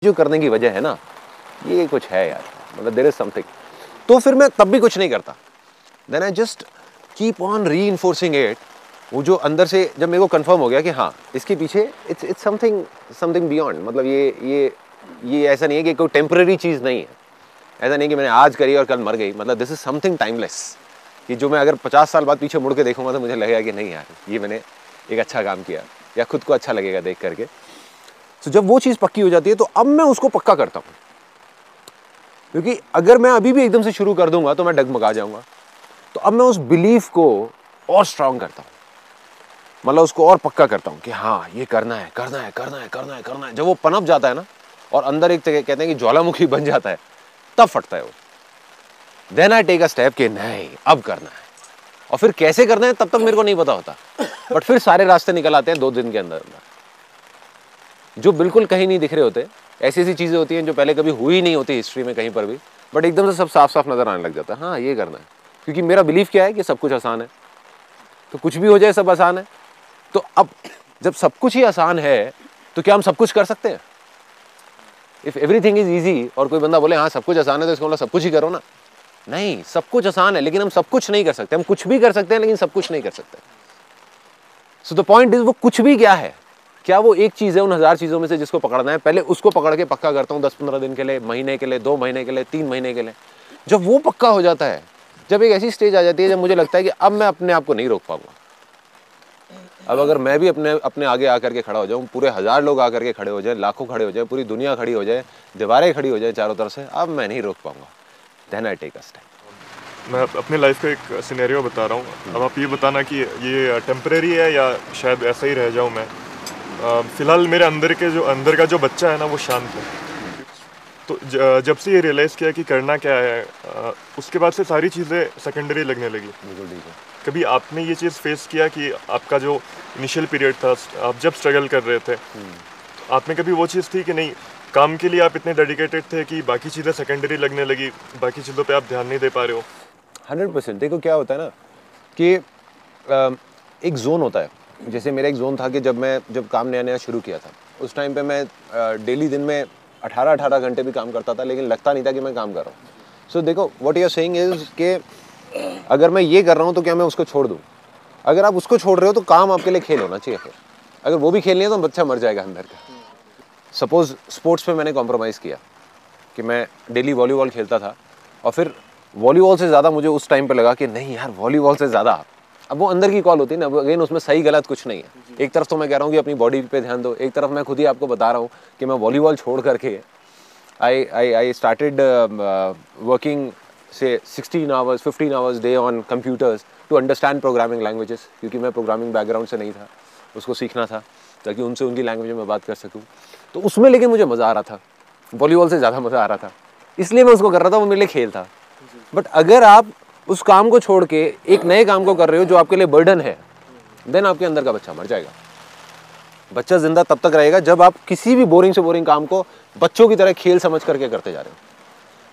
जो करने की वजह है ना, ये कुछ है यार, मतलब देयर इज समथिंग। तो फिर मैं तब भी कुछ नहीं करता, then I just keep on reinforcing it. वो जो अंदर से जब मेरे को कंफर्म हो गया कि हाँ इसके पीछे इट्स समथिंग बियॉन्ड, मतलब ये ऐसा नहीं है कि कोई टेम्पररी चीज़ नहीं है, ऐसा नहीं कि मैंने आज करी और कल मर गई, मतलब दिस इज समथिंग टाइमलेस, कि जो मैं अगर 50 साल बाद पीछे मुड़ के देखूंगा तो मुझे लगेगा कि नहीं यार ये मैंने एक अच्छा काम किया, या खुद को अच्छा लगेगा देख करके। तो जब वो चीज़ पक्की हो जाती है तो अब मैं उसको पक्का करता हूँ, क्योंकि अगर मैं अभी भी एकदम से शुरू कर दूंगा तो मैं डगमगा जाऊंगा। तो अब मैं उस बिलीफ को और स्ट्रांग करता हूँ, मतलब उसको और पक्का करता हूँ कि हाँ ये करना है करना है करना है करना है करना है। जब वो पनप जाता है ना और अंदर एक कहते हैं कि ज्वालामुखी बन जाता है, तब फटता है वो। Then I take a step कि नहीं अब करना है, और फिर कैसे करना है तब तक मेरे को नहीं पता होता, बट फिर सारे रास्ते निकल आते हैं 2 दिन के अंदर अंदर, जो बिल्कुल कहीं नहीं दिख रहे होते। ऐसी ऐसी चीजें होती हैं जो पहले कभी हुई नहीं होती हिस्ट्री में कहीं पर भी, बट एकदम से सब साफ साफ नजर आने लग जाता है। हाँ ये करना है, क्योंकि मेरा बिलीफ क्या है कि सब कुछ आसान है, तो कुछ भी हो जाए सब आसान है। तो अब जब सब कुछ ही आसान है तो क्या हम सब कुछ कर सकते हैं? इफ एवरीथिंग इज ईजी और कोई बंदा बोले हाँ सब कुछ आसान है तो इसको मतलब सब कुछ ही करो ना, नहीं, सब कुछ आसान है लेकिन हम सब कुछ नहीं कर सकते। हम कुछ भी कर सकते हैं लेकिन सब कुछ नहीं कर सकते। सो द पॉइंट इज वो कुछ भी क्या है, क्या वो एक चीज है उन 1000 चीजों में से जिसको पकड़ना है? पहले उसको पकड़ के पक्का करता हूँ 10-15 दिन के लिए, महीने के लिए, 2 महीने के लिए, 3 महीने के लिए। जब वो पक्का हो जाता है, जब एक ऐसी स्टेज आ जाती है जब मुझे लगता है कि अब मैं अपने आप को नहीं रोक पाऊंगा, अब अगर मैं भी अपने आगे आकर के खड़ा हो जाऊं, पूरे 1000 लोग आकर के खड़े हो जाए, लाखों खड़े हो जाए, पूरी दुनिया खड़ी हो जाए, दीवारें खड़ी हो जाए चारों तरफ से, अब मैं नहीं रोक पाऊंगा। Then I take a step. मैं अपनी लाइफ का एक सिनेरियो बता रहा हूँ, अब आप ये बताना कि ये टेम्परेरी है या शायद ऐसा ही रह जाऊँ मैं। फ़िलहाल मेरे अंदर का जो बच्चा है ना वो शांत है। तो जब से ये रियलाइज़ किया कि करना क्या है, उसके बाद से सारी चीज़ें सेकेंडरी लगने लगी। कभी आपने ये चीज़ फेस किया कि आपका जो इनिशियल पीरियड था, आप जब स्ट्रगल कर रहे थे, तो आपने कभी वो चीज़ थी कि नहीं, काम के लिए आप इतने डेडिकेटेड थे कि बाकी चीज़ें सेकेंडरी लगने लगी, बाकी चीज़ों पे आप ध्यान नहीं दे पा रहे हो? 100%। देखो क्या होता है ना कि एक जोन होता है, जैसे मेरा एक जोन था कि जब काम नया नया शुरू किया था, उस टाइम पे मैं डेली दिन में 18-18 घंटे भी काम करता था, लेकिन लगता नहीं था कि मैं काम कर रहा हूँ। सो देखो what you are saying is कि अगर मैं ये कर रहा हूँ तो क्या मैं उसको छोड़ दूँ? अगर आप उसको छोड़ रहे हो तो काम आपके लिए खेल होना चाहिए। फिर अगर वो भी खेल नहीं है तो बच्चा मर जाएगा अंदर का। सपोज स्पोर्ट्स पे मैंने कॉम्प्रोमाइज़ किया कि मैं डेली वॉलीबॉल खेलता था, और फिर वॉलीबॉल से ज़्यादा मुझे उस टाइम पे लगा कि नहीं यार वॉलीबॉल से ज़्यादा, अब वो अंदर की कॉल होती है ना, अगेन उसमें सही गलत कुछ नहीं है। एक तरफ तो मैं कह रहा हूँ कि अपनी बॉडी पे ध्यान दो, एक तरफ मैं खुद ही आपको बता रहा हूँ कि मैं वॉलीबॉल छोड़ करके आई स्टार्टेड वर्किंग से 16 hours 15 hours day on computers to understand programming languages, क्योंकि मैं प्रोग्रामिंग बैकग्राउंड से नहीं था, उसको सीखना था ताकि उनसे उनकी लैंग्वेज में बात कर सकूँ। तो उसमें लेकिन मुझे मज़ा आ रहा था, वॉलीबॉल से ज़्यादा मज़ा आ रहा था, इसलिए मैं उसको कर रहा था, वो मेरे लिए खेल था। बट अगर आप उस काम को छोड़ के एक नए काम को कर रहे हो जो आपके लिए बर्डन है, देन आपके अंदर का बच्चा मर जाएगा। बच्चा जिंदा तब तक रहेगा जब आप किसी भी बोरिंग से बोरिंग काम को बच्चों की तरह खेल समझ करके करते जा रहे हो।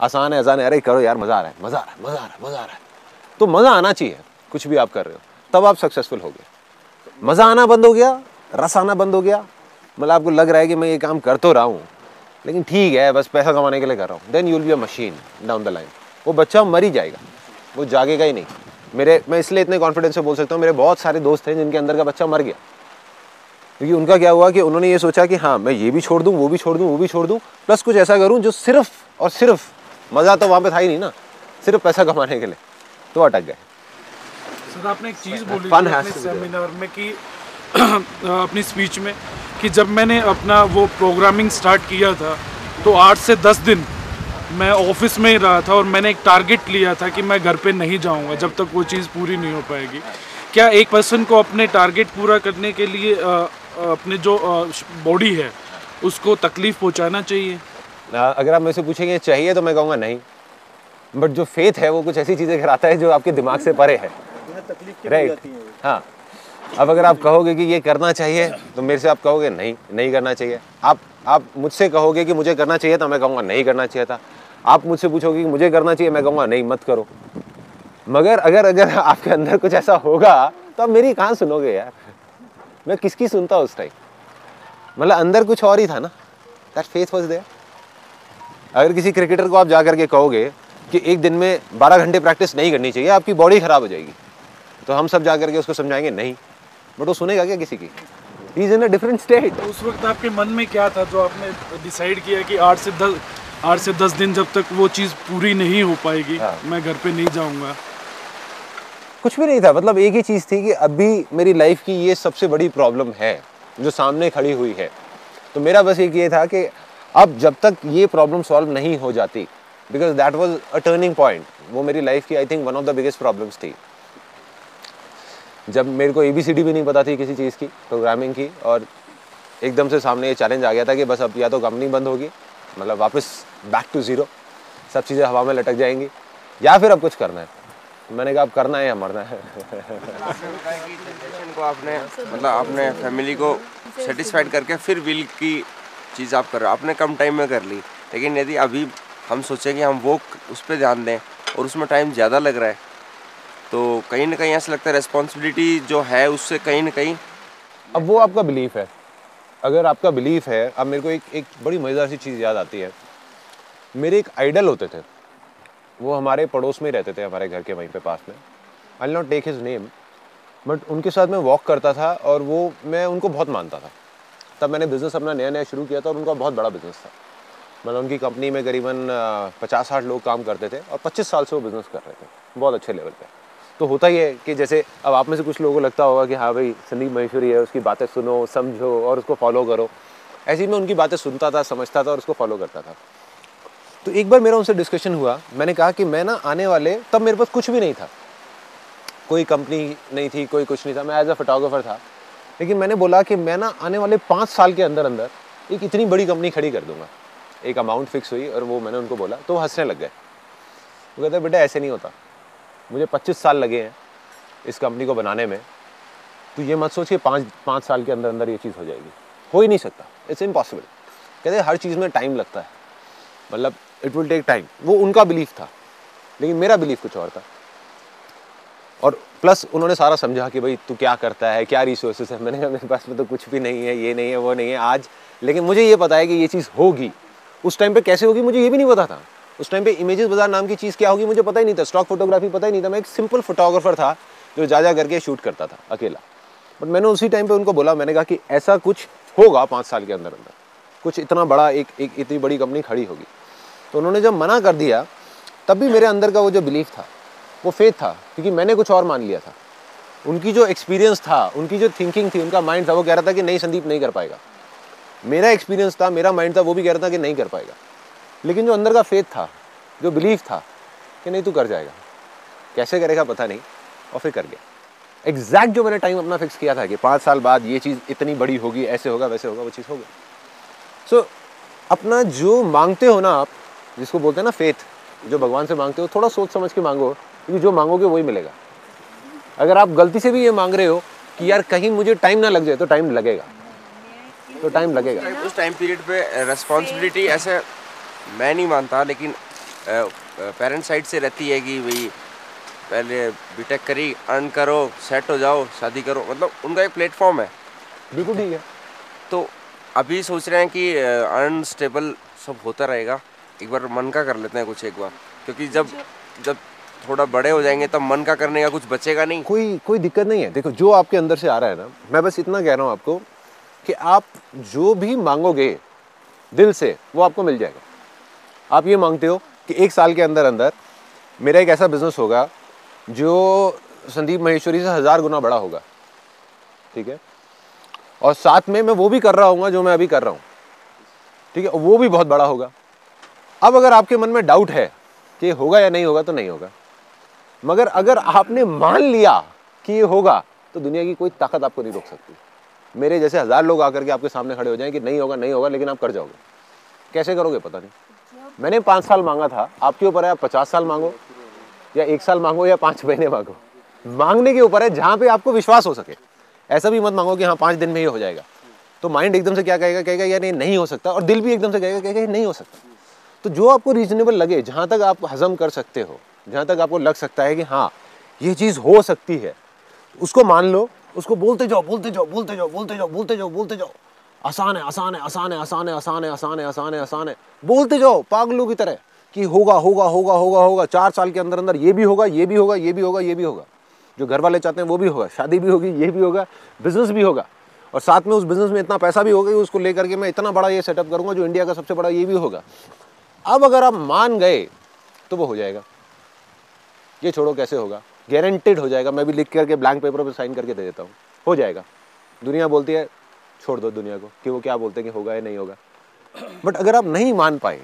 आसान है अरे करो यार, मजा आ रहा है मजा आ रहा है मजा आ रहा है मजा आ रहा है, तो मजा आना चाहिए कुछ भी आप कर रहे हो, तब आप सक्सेसफुल हो गए। मजा आना बंद हो गया, रस आना बंद हो गया, मतलब आपको लग रहा है कि मैं ये काम कर तो रहा हूँ लेकिन ठीक है बस पैसा कमाने के लिए कर रहा हूँ, then you will be a machine down the line. वो बच्चा मर ही जाएगा, वो जागेगा ही नहीं। मैं इसलिए इतने कॉन्फिडेंस से बोल सकता हूँ, मेरे बहुत सारे दोस्त हैं जिनके अंदर का बच्चा मर गया, क्योंकि उनका क्या हुआ कि उन्होंने ये सोचा कि हाँ मैं ये भी छोड़ दूँ, वो भी छोड़ दूँ, वो भी छोड़ दूँ, प्लस कुछ ऐसा करूँ जो सिर्फ और सिर्फ, मज़ा तो वहाँ पे था ही नहीं ना, सिर्फ पैसा कमाने के लिए, तो अटक गए। सर आपने एक चीज़ बोली थी अपने सेमिनार में कि अपनी स्पीच में कि जब मैंने अपना वो प्रोग्रामिंग स्टार्ट किया था तो 8 से 10 दिन मैं ऑफिस में ही रहा था, और मैंने एक टारगेट लिया था कि मैं घर पे नहीं जाऊंगा जब तक वो चीज़ पूरी नहीं हो पाएगी। क्या एक पर्सन को अपने टारगेट पूरा करने के लिए अपने जो बॉडी है उसको तकलीफ पहुंचाना चाहिए? अगर आप मेरे से पूछेंगे चाहिए तो मैं कहूँगा नहीं, बट जो फेथ है वो कुछ ऐसी चीज़ें कराता है जो आपके दिमाग से परे है, राइट? हाँ, अब अगर आप कहोगे कि ये करना चाहिए तो मेरे से आप कहोगे नहीं नहीं करना चाहिए। आप मुझसे कहोगे कि मुझे करना चाहिए था, मैं कहूँगा नहीं करना चाहिए था। आप मुझसे पूछोगे कि मुझे करना चाहिए, मैं कहूँगा नहीं मत करो। मगर अगर आपके अंदर कुछ ऐसा होगा तो आप मेरी कहाँ सुनोगे यार, मैं किसकी सुनता उस टाइम? मतलब अंदर कुछ और ही था ना, दैट फेथ वाज देयर। अगर किसी क्रिकेटर को आप जा करके कहोगे कि एक दिन में 12 घंटे प्रैक्टिस नहीं करनी चाहिए, आपकी बॉडी खराब हो जाएगी, तो हम सब जा करके उसको समझाएंगे नहीं, बट वो सुनेगा क्या किसी की? He is in a different state. तो उस वक्त आपके मन में क्या था जो आपने डिसाइड किया कि 8 से 10 दिन जब तक वो चीज़ पूरी नहीं हो पाएगी, मैं घर पे नहीं जाऊंगा? कुछ भी नहीं था, मतलब एक ही चीज़ थी कि अभी मेरी लाइफ की ये सबसे बड़ी प्रॉब्लम है जो सामने खड़ी हुई है। तो मेरा बस एक ये था कि अब जब तक ये प्रॉब्लम सॉल्व नहीं हो जाती, because that was a turning point, वो मेरी लाइफ की I think one of the biggest problems थी। जब मेरे को ABCD भी नहीं पता थी किसी चीज़ की, प्रोग्रामिंग की, और एकदम से सामने ये चैलेंज आ गया था कि बस अब या तो कंपनी बंद होगी, मतलब वापस बैक टू ज़ीरो, सब चीज़ें हवा में लटक जाएंगी, या फिर अब कुछ करना है। मैंने कहा अब करना है या मरना है। को आपने मतलब अपने फैमिली को सेटिस्फाइड करके फिर विल की चीज़ आप कर रहे हो, आपने कम टाइम में कर ली, लेकिन यदि अभी हम सोचें कि हम वो उस पर ध्यान दें और उसमें टाइम ज़्यादा लग रहा है, तो कहीं ना कहीं ऐसा लगता है रिस्पॉन्सिबिलिटी जो है उससे कहीं ना कहीं। अब वो आपका बिलीफ है, अगर आपका बिलीफ है। अब मेरे को एक बड़ी मज़ेदार सी चीज़ याद आती है। मेरे एक आइडल होते थे, वो हमारे पड़ोस में ही रहते थे, हमारे घर के वहीं पे पास में। I will not take his name, but उनके साथ मैं वॉक करता था और वो मैं उनको बहुत मानता था। तब मैंने बिज़नेस अपना नया शुरू किया था और उनका बहुत बड़ा बिज़नेस था। मतलब उनकी कंपनी में करीबन 50-60 लोग काम करते थे और 25 साल से वो बिज़नेस कर रहे थे, बहुत अच्छे लेवल पे। तो होता ही है कि जैसे अब आप में से कुछ लोगों को लगता होगा कि हाँ भाई संदीप महेश्वरी है, उसकी बातें सुनो, समझो और उसको फॉलो करो। ऐसे ही मैं उनकी बातें सुनता था, समझता था और उसको फॉलो करता था। तो एक बार मेरा उनसे डिस्कशन हुआ, मैंने कहा कि मैं ना आने वाले, तब मेरे पास कुछ भी नहीं था, कोई कंपनी नहीं थी, कोई कुछ नहीं था, मैं एज अ फोटोग्राफर था। लेकिन मैंने बोला कि मैं ना आने वाले 5 साल के अंदर अंदर एक इतनी बड़ी कंपनी खड़ी कर दूंगा। एक अमाउंट फिक्स हुई और वो मैंने उनको बोला, तो वो हंसने लग गए। वो कहते बेटा ऐसे नहीं होता, मुझे 25 साल लगे हैं इस कंपनी को बनाने में, तो ये मत सोच कि 5 साल के अंदर अंदर ये चीज़ हो जाएगी, हो ही नहीं सकता, इट्स इम्पॉसिबल। कहते हर चीज़ में टाइम लगता है, मतलब इट विल टेक टाइम। वो उनका बिलीफ था, लेकिन मेरा बिलीफ कुछ और था। और प्लस उन्होंने सारा समझा कि भाई तू क्या करता है, क्या रिसोर्सेस है। मैंने कहा मेरे पास में तो कुछ भी नहीं है, ये नहीं है, वो नहीं है आज, लेकिन मुझे ये पता है कि ये चीज़ होगी। उस टाइम पे कैसे होगी मुझे ये भी नहीं पता था। उस टाइम पे इमेजेस बाजार नाम की चीज़ क्या होगी मुझे पता ही नहीं था, स्टॉक फोटोग्राफी पता ही नहीं था। मैं एक सिंपल फोटोग्राफर था जो जा करके शूट करता था अकेला। बट मैंने उसी टाइम पे उनको बोला, मैंने कहा कि ऐसा कुछ होगा 5 साल के अंदर अंदर, कुछ इतना बड़ा एक इतनी बड़ी कंपनी खड़ी होगी। तो उन्होंने जब मना कर दिया, तब भी मेरे अंदर का वो जो बिलीफ था, वो फेथ था, क्योंकि मैंने कुछ और मान लिया था। उनकी जो एक्सपीरियंस था, उनकी जो थिंकिंग थी, उनका माइंड था, वो कह रहा था कि नहीं संदीप नहीं कर पाएगा। मेरा एक्सपीरियंस था, मेरा माइंड था, वो भी कह रहा था कि नहीं कर पाएगा। लेकिन जो अंदर का फेथ था, जो बिलीफ था कि नहीं तू कर जाएगा, कैसे करेगा पता नहीं, और फिर कर गया। एग्जैक्ट जो मैंने टाइम अपना फिक्स किया था कि 5 साल बाद ये चीज़ इतनी बड़ी होगी, ऐसे होगा वैसे होगा, वो चीज़ हो गई। सो अपना जो मांगते हो ना आप, जिसको बोलते हैं ना फेथ, जो भगवान से मांगते हो, थोड़ा सोच समझ के मांगो, क्योंकि जो मांगोगे वही मिलेगा। अगर आप गलती से भी ये मांग रहे हो कि यार कहीं मुझे टाइम ना लग जाए, तो टाइम लगेगा, तो टाइम लगेगा। उस टाइम पीरियड पे रिस्पॉन्सिबिलिटी ऐसे मैं नहीं मानता, लेकिन पेरेंट साइड से रहती है कि भाई पहले बीटेक करी, अर्न करो, सेट हो जाओ, शादी करो, मतलब उनका एक प्लेटफॉर्म है। बिल्कुल ठीक है। तो अभी सोच रहे हैं कि अर्न स्टेबल सब होता रहेगा, एक बार मन का कर लेते हैं कुछ एक बार, क्योंकि जब थोड़ा बड़े हो जाएंगे तब मन का करने का कुछ बचेगा नहीं। कोई दिक्कत नहीं है। देखो जो आपके अंदर से आ रहा है ना, मैं बस इतना कह रहा हूँ आपको कि आप जो भी मांगोगे दिल से, वो आपको मिल जाएगा। आप ये मांगते हो कि 1 साल के अंदर अंदर मेरा एक ऐसा बिजनेस होगा जो संदीप महेश्वरी से 1000 गुना बड़ा होगा, ठीक है, और साथ में मैं वो भी कर रहा हूँ जो मैं अभी कर रहा हूँ, ठीक है, वो भी बहुत बड़ा होगा। अब अगर आपके मन में डाउट है कि होगा या नहीं होगा, तो नहीं होगा। मगर अगर आपने मान लिया कि ये होगा, तो दुनिया की कोई ताकत आपको नहीं रोक सकती। मेरे जैसे 1000 लोग आकर के आपके सामने खड़े हो जाएं कि नहीं होगा नहीं होगा, लेकिन आप कर जाओगे। कैसे करोगे पता नहीं। मैंने 5 साल मांगा था, आपके ऊपर है, आप 50 साल मांगो या 1 साल मांगो या 5 महीने मांगो, मांगने के ऊपर है, जहां पे आपको विश्वास हो सके। ऐसा भी मत मांगो कि हाँ 5 दिन में ये हो जाएगा, तो माइंड एकदम से क्या कहेगा यार ये नहीं हो सकता, और दिल भी एकदम से कहेगा ये नहीं हो सकता। तो जो आपको रीजनेबल लगे, जहां तक आप हजम कर सकते हो, जहां तक आपको लग सकता है कि हाँ ये चीज हो सकती है, उसको मान लो, उसको बोलते जाओ बोलते जाओ बोलते जाओ बोलते जाओ बोलते जाओ बोलते जाओ, आसान है, आसान है, आसान है, आसान है, आसान है, आसान है, आसान है, आसान है, बोलते जाओ पागलों की तरह कि होगा होगा होगा होगा होगा, 4 साल के अंदर अंदर ये भी होगा, ये भी होगा, ये भी होगा, ये भी होगा, जो घर वाले चाहते हैं वो भी होगा, शादी भी होगी, ये भी होगा, बिजनेस भी होगा, और साथ में उस बिजनेस में इतना पैसा भी होगा कि उसको लेकर के मैं इतना बड़ा ये सेटअप करूंगा जो इंडिया का सबसे बड़ा ये भी होगा। अब अगर आप मान गए तो वो हो जाएगा, ये छोड़ो कैसे होगा, गारंटेड हो जाएगा, मैं भी लिख करके ब्लैंक पेपर पर साइन करके दे देता हूँ, हो जाएगा। दुनिया बोलती है छोड़ दो दुनिया को कि वो क्या बोलते हैं कि होगा या नहीं होगा, बट अगर आप नहीं मान पाए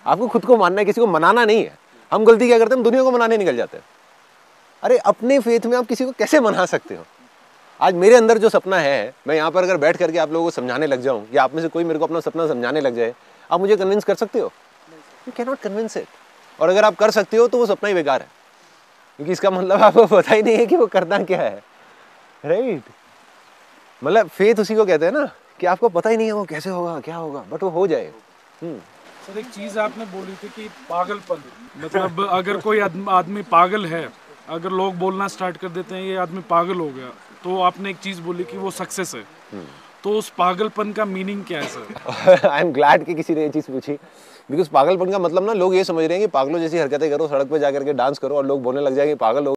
आपको खुद को मानना है, किसी को मनाना नहीं है। हम गलती क्या करते हैं, हम दुनिया को मनाने निकल जाते हैं। अरे अपने फेथ में आप किसी को कैसे मना सकते हो? आज मेरे अंदर जो सपना है, मैं यहाँ पर अगर बैठ करके आप लोगों को समझाने लग जाऊँ या आप में से कोई मेरे को अपना सपना समझाने लग जाए, आप मुझे कन्विंस कर सकते हो? You can not convince it. और अगर आप कर सकते हो तो वो सपना ही बेकार है, क्योंकि इसका मतलब आपको पता ही नहीं है कि वो करना क्या है, राइट? मतलब फेथ उसी को कहते हैं ना कि आपको पता ही नहीं है वो कैसे होगा, क्या होगा, बट वो हो जाए। सर एक चीज़ आपने बोली थी कि पागलपन, मतलब अगर कोई आदमी पागल है, अगर लोग बोलना स्टार्ट कर देते हैं ये आदमी पागल हो गया, तो आपने एक चीज़ बोली कि वो सक्सेस है, तो उस पागलपन का मीनिंग क्या है सर? आई एम ग्लैड कि किसी ने ये चीज़ पूछी, बिकॉज पागलपन का मतलब ना लोग ये समझ रहे हैं कि पागलों जैसी हरकतें करो, सड़क पे जाकर के डांस करो और लोग बोलने लग जाएंगे पागल हो।